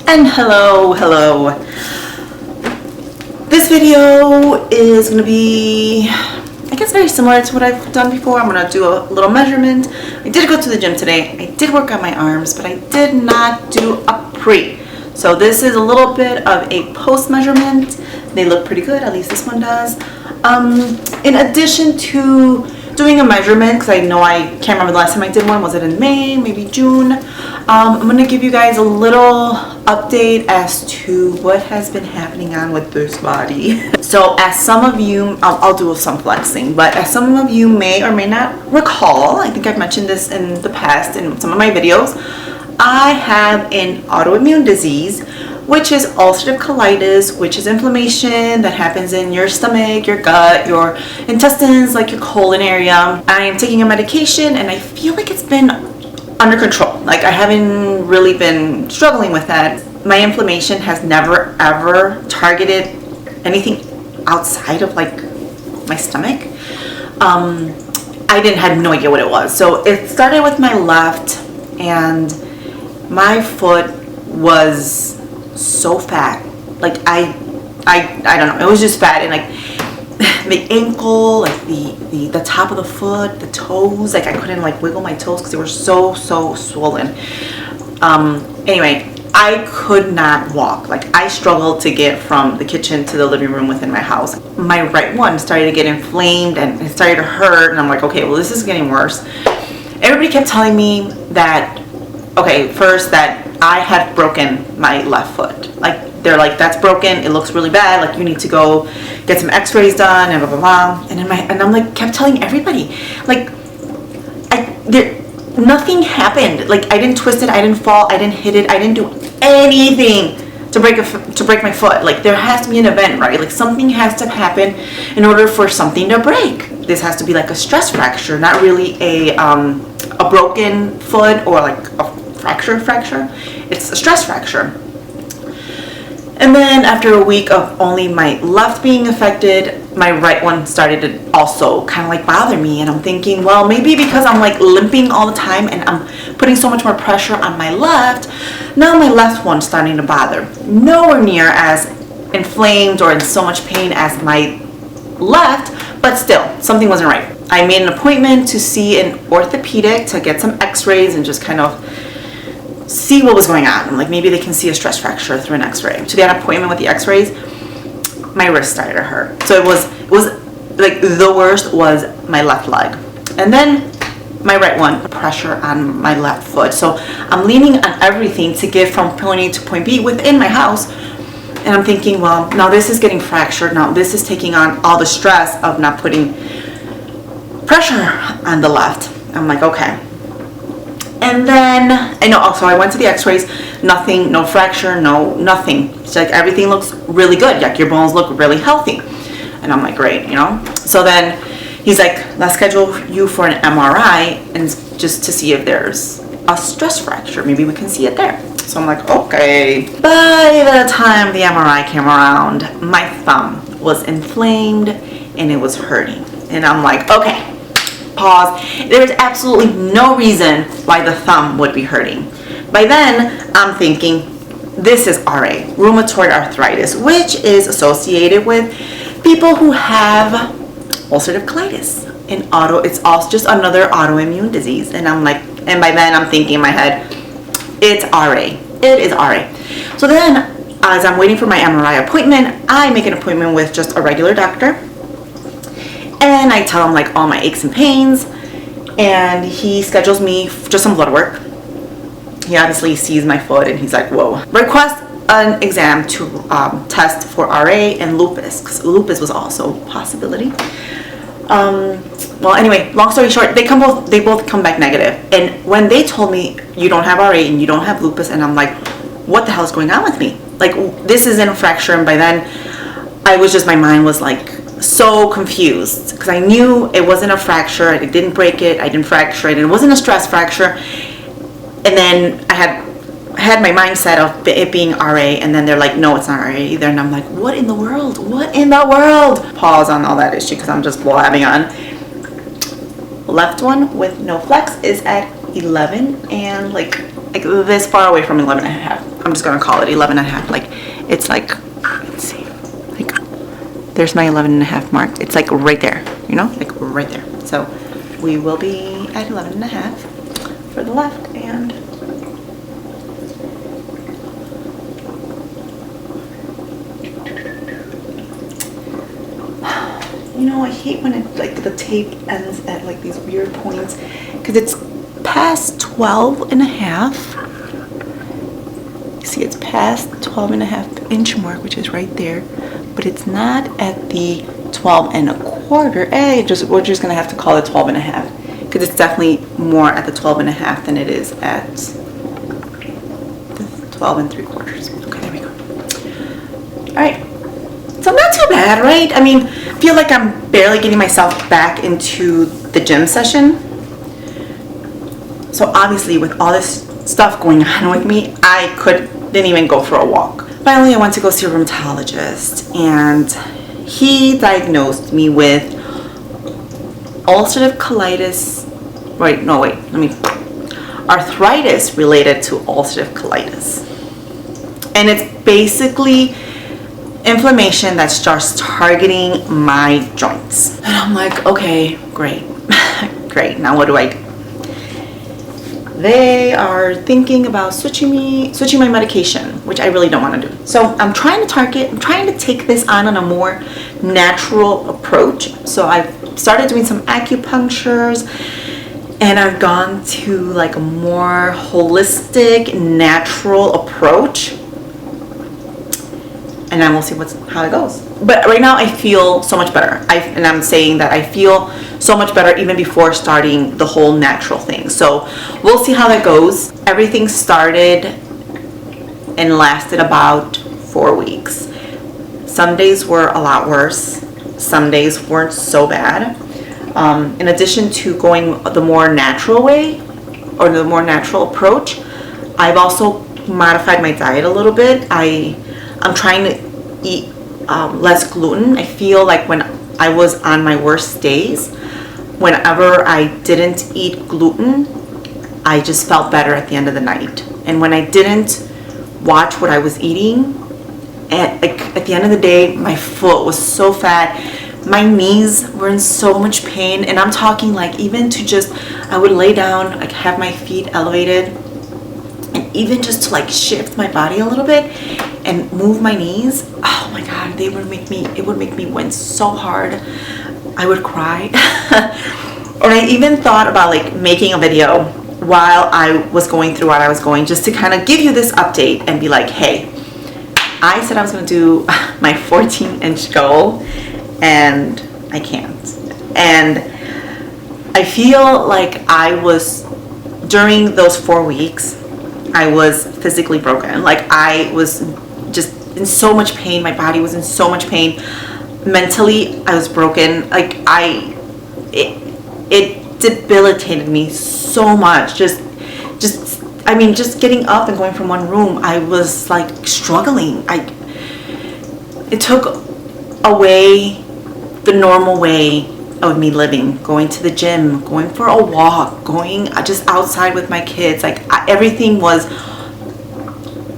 And hello. This video is going to be, I guess, very similar to what I've done before. I'm going to do a little measurement. I did go to the gym today. I did work on my arms, but I did not do a pre. So this is a little bit of a post measurement. They look pretty good, at least this one does. In addition to doing a measurement, because I know I can't remember the last time I did one. Was it in May, maybe June? I'm going to give you guys a little update as to what has been happening on with this body. So as some of you, I'll do some flexing, but as some of you may or may not recall, I think I've mentioned this in the past in some of my videos, I have an autoimmune disease, which is ulcerative colitis, which is inflammation that happens in your stomach, your gut, your intestines, like your colon area. I am taking a medication and I feel like it's been under control. Like I haven't really been struggling with that. My inflammation has never ever targeted anything outside of like my stomach. I had no idea what it was. So it started with my left, and my foot was so fat. Like I don't know, it was just fat, and like the ankle, like the top of the foot, the toes, like I couldn't like wiggle my toes because they were so swollen. Anyway, I could not walk. Like I struggled to get from the kitchen to the living room within my house. My right one started to get inflamed and it started to hurt, and I'm like, okay, well, this is getting worse. Everybody kept telling me that, okay, first that I had broken my left foot. Like they're like, that's broken, it looks really bad, like you need to go get some x-rays done and blah blah blah. And I'm like, kept telling everybody, like nothing happened. Like I didn't twist it, I didn't fall, I didn't hit it, I didn't do anything to break my foot. Like there has to be an event, right? Like something has to happen in order for something to break. This has to be like a stress fracture, not really a broken foot or like a fracture. It's a stress fracture. And then after a week of only my left being affected, my right one started to also kind of like bother me. And I'm thinking, well, maybe because I'm like limping all the time and I'm putting so much more pressure on my left, now my left one's starting to bother. Nowhere near as inflamed or in so much pain as my left, but still, something wasn't right. I made an appointment to see an orthopedic to get some x-rays and just kind of see what was going on. Like maybe they can see a stress fracture through an x-ray. To that appointment with the x-rays, my wrist started to hurt. So it was like the worst was my left leg. And then my right one, pressure on my left foot. So I'm leaning on everything to get from point A to point B within my house. And I'm thinking, well, now this is getting fractured. Now this is taking on all the stress of not putting pressure on the left. I'm like, okay. And then I know also I went to the x-rays, nothing, no fracture, nothing. It's like everything looks really good. Like your bones look really healthy. And I'm like, great, you know? So then he's like, let's schedule you for an MRI and just to see if there's a stress fracture. Maybe we can see it there. So I'm like, okay. By the time the MRI came around, my thumb was inflamed and it was hurting. And I'm like, okay. Pause. There's absolutely no reason why the thumb would be hurting. By then, I'm thinking, this is RA, rheumatoid arthritis, which is associated with people who have ulcerative colitis. And it's also just another autoimmune disease. And I'm like, and by then I'm thinking in my head, it's RA. It is RA. So then, as I'm waiting for my MRI appointment, I make an appointment with just a regular doctor. And I tell him like all my aches and pains, and he schedules me just some blood work. He obviously sees my foot and he's like, whoa. Request an exam to test for RA and lupus, because lupus was also a possibility. Well, anyway, long story short, they both come back negative. And when they told me you don't have RA and you don't have lupus, and I'm like, what the hell is going on with me? Like this isn't a fracture. And by then my mind was like so confused, because I knew it wasn't a fracture. I didn't break it, I didn't fracture it, it wasn't a stress fracture. And then I had my mindset of it being RA, and then they're like, no, it's not RA either. And I'm like, what in the world? Pause on all that issue because I'm just blabbing on. Left one with no flex is at 11, and like like this far away from 11 and a half. I'm just gonna call it 11 and a half. Like it's like, let's see, like there's my 11 and a half mark. It's like right there, you know, like right there. So we will be at 11 and a half for the left, and you know, I hate when it, like, the tape ends at like these weird points, because it's past 12 and a half. See, it's past 12 and a half inch mark, which is right there, but it's not at the 12 and a quarter. We're just gonna have to call it 12 and a half, because it's definitely more at the 12 and a half than it is at the 12 and 3/4. Okay, there we go. All right, so not too bad, right? I mean, I feel like I'm barely getting myself back into the gym session. So obviously with all this stuff going on with me, I didn't even go for a walk. Finally, I went to go see a rheumatologist, and he diagnosed me with ulcerative colitis. Arthritis related to ulcerative colitis. And it's basically inflammation that starts targeting my joints. And I'm like, okay, great. Great, now what do I do? They are thinking about switching my medication, which I really don't want to do. So I'm trying to take this on a more natural approach. So I've started doing some acupunctures, and I've gone to like a more holistic, natural approach. And then we'll see how it goes. But right now I feel so much better. I'm saying that I feel so much better even before starting the whole natural thing. So we'll see how that goes. Everything started and lasted about 4 weeks. Some days were a lot worse. Some days weren't so bad. In addition to going the more natural way, or the more natural approach, I've also modified my diet a little bit. I'm trying to eat less gluten. I feel like when I was on my worst days, whenever I didn't eat gluten, I just felt better at the end of the night. And when I didn't watch what I was eating, at the end of the day, my foot was so fat. My knees were in so much pain, and I'm talking like even to just, I would lay down, like have my feet elevated, and even just to like shift my body a little bit and move my knees, oh my god, it would make me wince so hard. I would cry. And I even thought about like making a video while I was going through what I was going, just to kind of give you this update and be like, hey, I said I was going to do my 14-inch goal, and I can't. And I feel like during those 4 weeks, I was physically broken. Like I was just in so much pain. My body was in so much pain. Mentally, I was broken. Like it debilitated me so much. Just getting up and going from one room, I was like struggling. It took away the normal way of me living, going to the gym, going for a walk, going just outside with my kids. Like everything was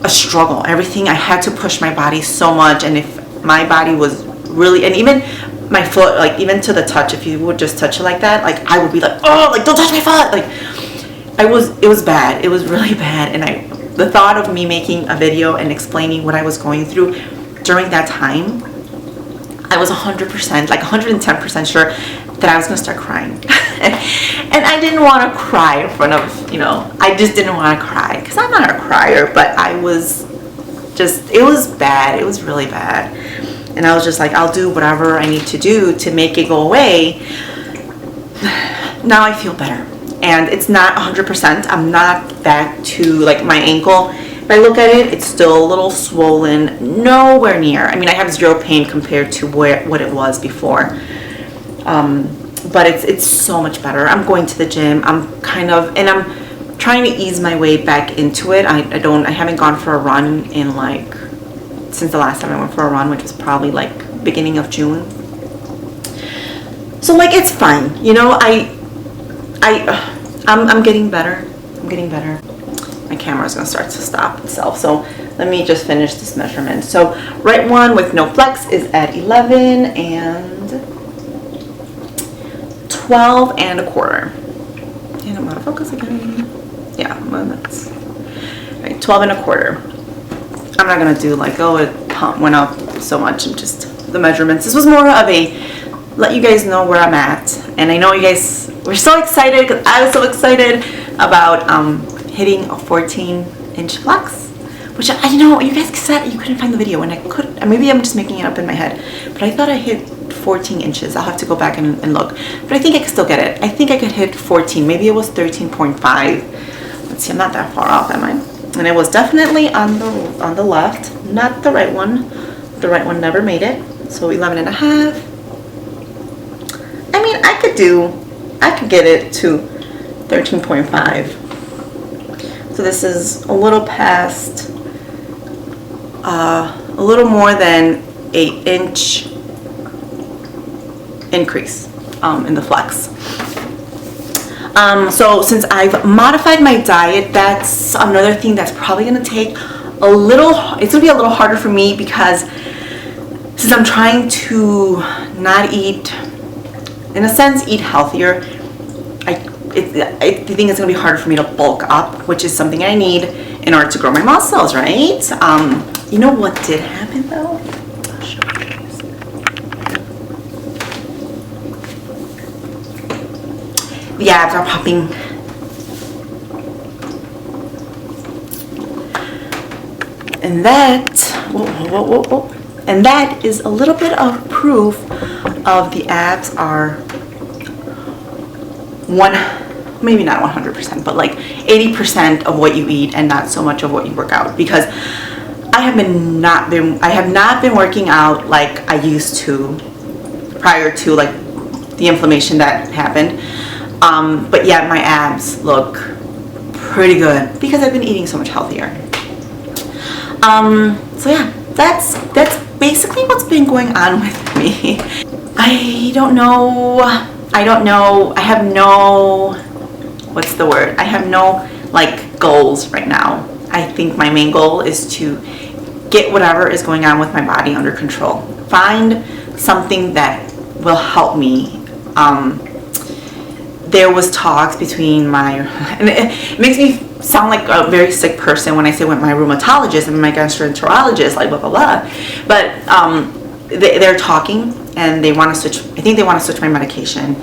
a struggle. Everything, I had to push my body so much. And if my body was really, and even my foot, like even to the touch, if you would just touch it like that, like I would be like, oh, like don't touch my foot. Like it was bad. It was really bad. And the thought of me making a video and explaining what I was going through during that time, I was 100%, like 110% sure that I was going to start crying. And I didn't want to cry in front of, I just didn't want to cry, because I'm not a crier, but it was bad. It was really bad. And I was just like, I'll do whatever I need to do to make it go away. Now I feel better. And it's not 100%. I'm not back to like my ankle. If I look at it, it's still a little swollen, nowhere near. I mean, I have zero pain compared to what it was before. But it's so much better. I'm going to the gym. I'm trying to ease my way back into it. I haven't gone for a run in since the last time I went for a run, which was probably like beginning of June. So it's fine. I'm getting better. I'm getting better. my camera is going to start to stop itself. So let me just finish this measurement. So right one with no flex is at 11 and 12 and a quarter. And I'm out of focus again. Yeah, well, that's right, 12 and a quarter. I'm not gonna do like, oh, it went up so much, and just the measurements. This was more of a let you guys know where I'm at. And I know you guys were so excited, because I was so excited about hitting a 14-inch flex, which you know, you guys said you couldn't find the video, and I could, maybe I'm just making it up in my head, but I thought I hit 14 inches. I'll have to go back and look, but I think I could still get it. I think I could hit 14. Maybe it was 13.5. Let's see, I'm not that far off, am I? And it was definitely on the left, not the right one. The right one never made it. So 11 and a half. I mean, I could get it to 13.5. So this is a little past, a little more than 8-inch increase in the flex. So since I've modified my diet, that's another thing that's probably going to take a little, it's going to be a little harder for me, because since I'm trying to not eat, in a sense, eat healthier, I think it's going to be harder for me to bulk up, which is something I need in order to grow my muscles, right? You know what did happen though? I'll show you guys. The abs are popping. And that, and that is a little bit of proof of the abs are maybe not 100%, but like 80% of what you eat and not so much of what you work out. Because I have not been working out like I used to prior to like the inflammation that happened. But yet my abs look pretty good because I've been eating so much healthier. So yeah, that's basically what's been going on with me. I don't know, I have no, what's the word? I have no like goals right now. I think my main goal is to get whatever is going on with my body under control. Find something that will help me. There was talks between and it makes me sound like a very sick person when I say with my rheumatologist and my gastroenterologist, like blah blah blah. But they're talking, and they want to switch. I think they want to switch my medication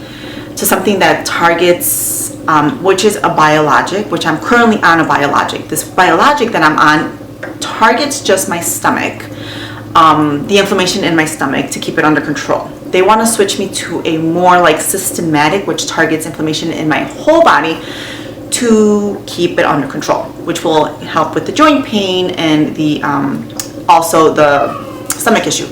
to something that targets, which is a biologic, which I'm currently on a biologic. This biologic that I'm on targets just my stomach, the inflammation in my stomach, to keep it under control. They want to switch me to a more like systematic, which targets inflammation in my whole body to keep it under control, which will help with the joint pain and the also the stomach issue.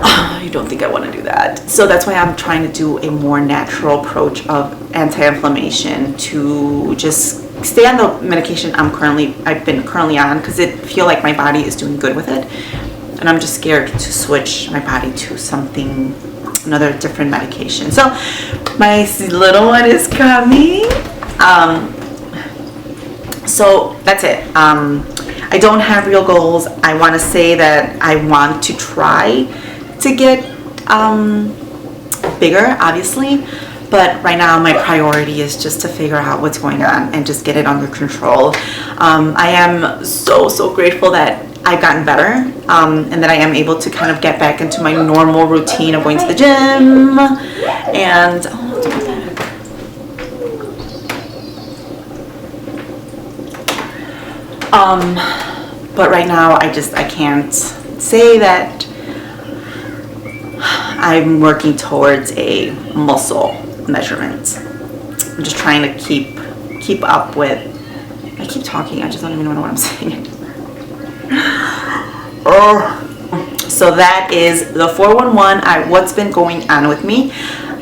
I don't think I want to do that. So that's why I'm trying to do a more natural approach of anti-inflammation, to just stay on the medication I've been currently on, because I feel like my body is doing good with it. And I'm just scared to switch my body to something, another different medication. So my little one is coming. So that's it. I don't have real goals. I want to say that I want to try to get bigger, obviously. But right now my priority is just to figure out what's going on and just get it under control. I am so grateful that I've gotten better, and that I am able to kind of get back into my normal routine of going to the gym. And but right now I can't say that I'm working towards a muscle measurement. I'm just trying to keep up with. I keep talking. I just don't even know what I'm saying. So that is the 411. What's been going on with me.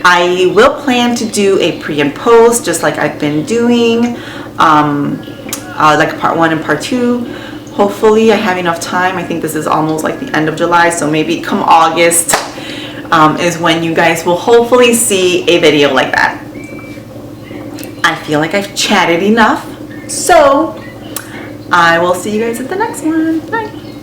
I will plan to do a pre and post, just like I've been doing, like part 1 and part 2. Hopefully I have enough time. I think this is almost like the end of July, so maybe come August is when you guys will hopefully see a video like that. I feel like I've chatted enough. So I will see you guys at the next one. Bye.